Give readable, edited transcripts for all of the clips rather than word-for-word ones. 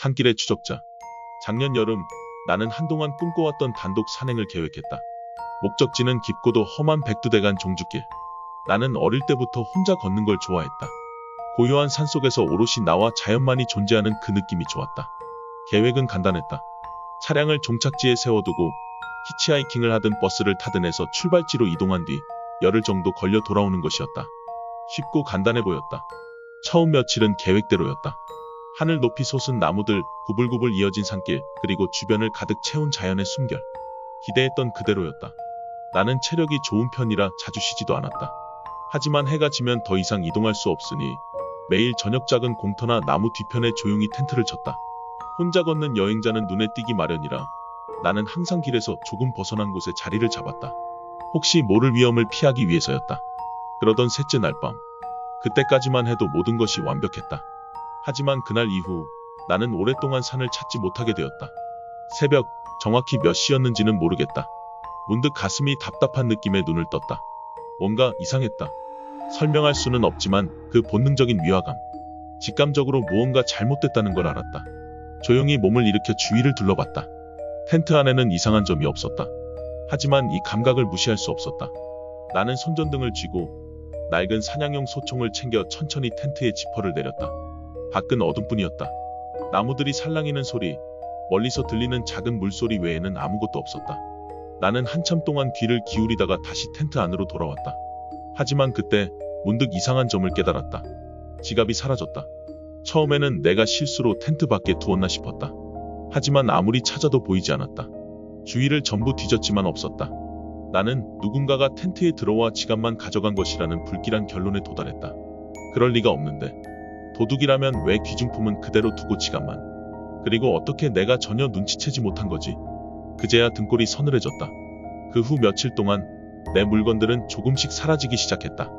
산길의 추적자. 작년 여름 나는 한동안 꿈꿔왔던 단독 산행을 계획했다. 목적지는 깊고도 험한 백두대간 종주길. 나는 어릴 때부터 혼자 걷는 걸 좋아했다. 고요한 산속에서 오롯이 나와 자연만이 존재하는 그 느낌이 좋았다. 계획은 간단했다. 차량을 종착지에 세워두고 히치하이킹을 하든 버스를 타든 해서 출발지로 이동한 뒤 열흘 정도 걸려 돌아오는 것이었다. 쉽고 간단해 보였다. 처음 며칠은 계획대로였다. 하늘 높이 솟은 나무들, 구불구불 이어진 산길, 그리고 주변을 가득 채운 자연의 숨결. 기대했던 그대로였다. 나는 체력이 좋은 편이라 자주 쉬지도 않았다. 하지만 해가 지면 더 이상 이동할 수 없으니 매일 저녁 작은 공터나 나무 뒤편에 조용히 텐트를 쳤다. 혼자 걷는 여행자는 눈에 띄기 마련이라 나는 항상 길에서 조금 벗어난 곳에 자리를 잡았다. 혹시 모를 위험을 피하기 위해서였다. 그러던 셋째 날 밤. 그때까지만 해도 모든 것이 완벽했다. 하지만 그날 이후 나는 오랫동안 산을 찾지 못하게 되었다. 새벽, 정확히 몇 시였는지는 모르겠다. 문득 가슴이 답답한 느낌에 눈을 떴다. 뭔가 이상했다. 설명할 수는 없지만 그 본능적인 위화감. 직감적으로 무언가 잘못됐다는 걸 알았다. 조용히 몸을 일으켜 주위를 둘러봤다. 텐트 안에는 이상한 점이 없었다. 하지만 이 감각을 무시할 수 없었다. 나는 손전등을 쥐고 낡은 사냥용 소총을 챙겨 천천히 텐트에 지퍼를 내렸다. 밖은 어둠뿐이었다. 나무들이 살랑이는 소리, 멀리서 들리는 작은 물소리 외에는 아무것도 없었다. 나는 한참 동안 귀를 기울이다가 다시 텐트 안으로 돌아왔다. 하지만 그때 문득 이상한 점을 깨달았다. 지갑이 사라졌다. 처음에는 내가 실수로 텐트 밖에 두었나 싶었다. 하지만 아무리 찾아도 보이지 않았다. 주위를 전부 뒤졌지만 없었다. 나는 누군가가 텐트에 들어와 지갑만 가져간 것이라는 불길한 결론에 도달했다. 그럴 리가 없는데. 도둑이라면 왜 귀중품은 그대로 두고 지갑만. 그리고 어떻게 내가 전혀 눈치채지 못한 거지. 그제야 등골이 서늘해졌다. 그 후 며칠 동안 내 물건들은 조금씩 사라지기 시작했다.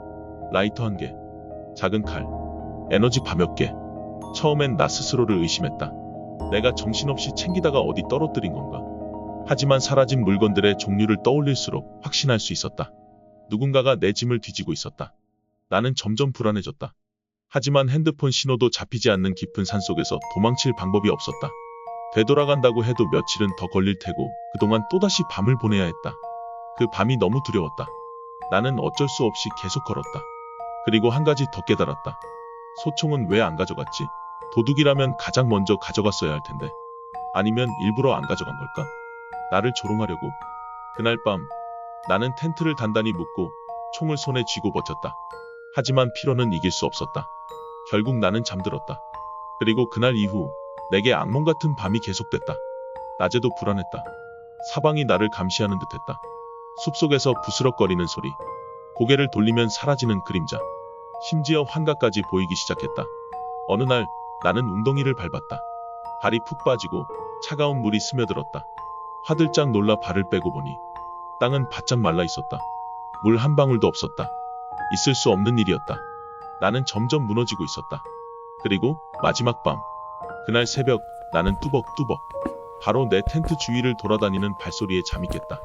라이터 1개, 작은 칼, 에너지바 몇 개. 처음엔 나 스스로를 의심했다. 내가 정신없이 챙기다가 어디 떨어뜨린 건가. 하지만 사라진 물건들의 종류를 떠올릴수록 확신할 수 있었다. 누군가가 내 짐을 뒤지고 있었다. 나는 점점 불안해졌다. 하지만 핸드폰 신호도 잡히지 않는 깊은 산속에서 도망칠 방법이 없었다. 되돌아간다고 해도 며칠은 더 걸릴 테고 그동안 또다시 밤을 보내야 했다. 그 밤이 너무 두려웠다. 나는 어쩔 수 없이 계속 걸었다. 그리고 한 가지 더 깨달았다. 소총은 왜 안 가져갔지? 도둑이라면 가장 먼저 가져갔어야 할 텐데. 아니면 일부러 안 가져간 걸까? 나를 조롱하려고. 그날 밤 나는 텐트를 단단히 묶고 총을 손에 쥐고 버텼다. 하지만 피로는 이길 수 없었다. 결국 나는 잠들었다. 그리고 그날 이후 내게 악몽 같은 밤이 계속됐다. 낮에도 불안했다. 사방이 나를 감시하는 듯했다. 숲속에서 부스럭거리는 소리, 고개를 돌리면 사라지는 그림자, 심지어 환각까지 보이기 시작했다. 어느 날 나는 웅덩이를 밟았다. 발이 푹 빠지고 차가운 물이 스며들었다. 화들짝 놀라 발을 빼고 보니 땅은 바짝 말라 있었다. 물 한 방울도 없었다. 있을 수 없는 일이었다. 나는 점점 무너지고 있었다. 그리고 마지막 밤, 그날 새벽 나는 뚜벅뚜벅 바로 내 텐트 주위를 돌아다니는 발소리에 잠이 깼다.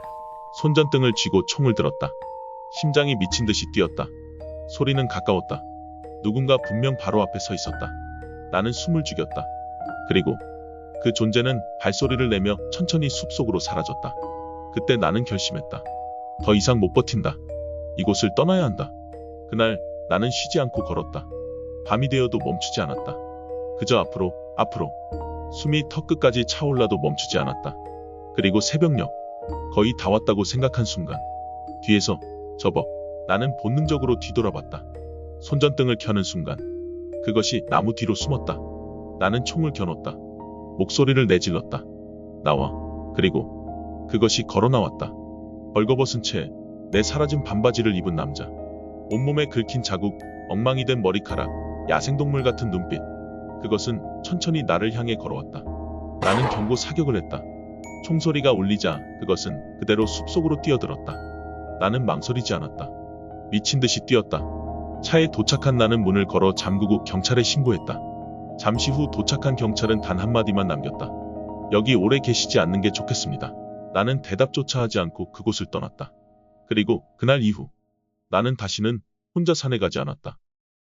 손전등을 쥐고 총을 들었다. 심장이 미친 듯이 뛰었다. 소리는 가까웠다. 누군가 분명 바로 앞에 서 있었다. 나는 숨을 죽였다. 그리고 그 존재는 발소리를 내며 천천히 숲속으로 사라졌다. 그때 나는 결심했다. 더 이상 못 버틴다. 이곳을 떠나야 한다. 그날 나는 쉬지 않고 걸었다. 밤이 되어도 멈추지 않았다. 그저 앞으로, 앞으로. 숨이 턱끝까지 차올라도 멈추지 않았다. 그리고 새벽녘, 거의 다 왔다고 생각한 순간 뒤에서 접어. 나는 본능적으로 뒤돌아봤다. 손전등을 켜는 순간 그것이 나무 뒤로 숨었다. 나는 총을 겨눴다. 목소리를 내질렀다. 나와. 그리고 그것이 걸어 나왔다. 벌거벗은 채 내 사라진 반바지를 입은 남자. 온몸에 긁힌 자국, 엉망이 된 머리카락, 야생동물 같은 눈빛. 그것은 천천히 나를 향해 걸어왔다. 나는 경고 사격을 했다. 총소리가 울리자 그것은 그대로 숲속으로 뛰어들었다. 나는 망설이지 않았다. 미친 듯이 뛰었다. 차에 도착한 나는 문을 걸어 잠그고 경찰에 신고했다. 잠시 후 도착한 경찰은 단 한마디만 남겼다. 여기 오래 계시지 않는 게 좋겠습니다. 나는 대답조차 하지 않고 그곳을 떠났다. 그리고 그날 이후 나는 다시는 혼자 산에 가지 않았다.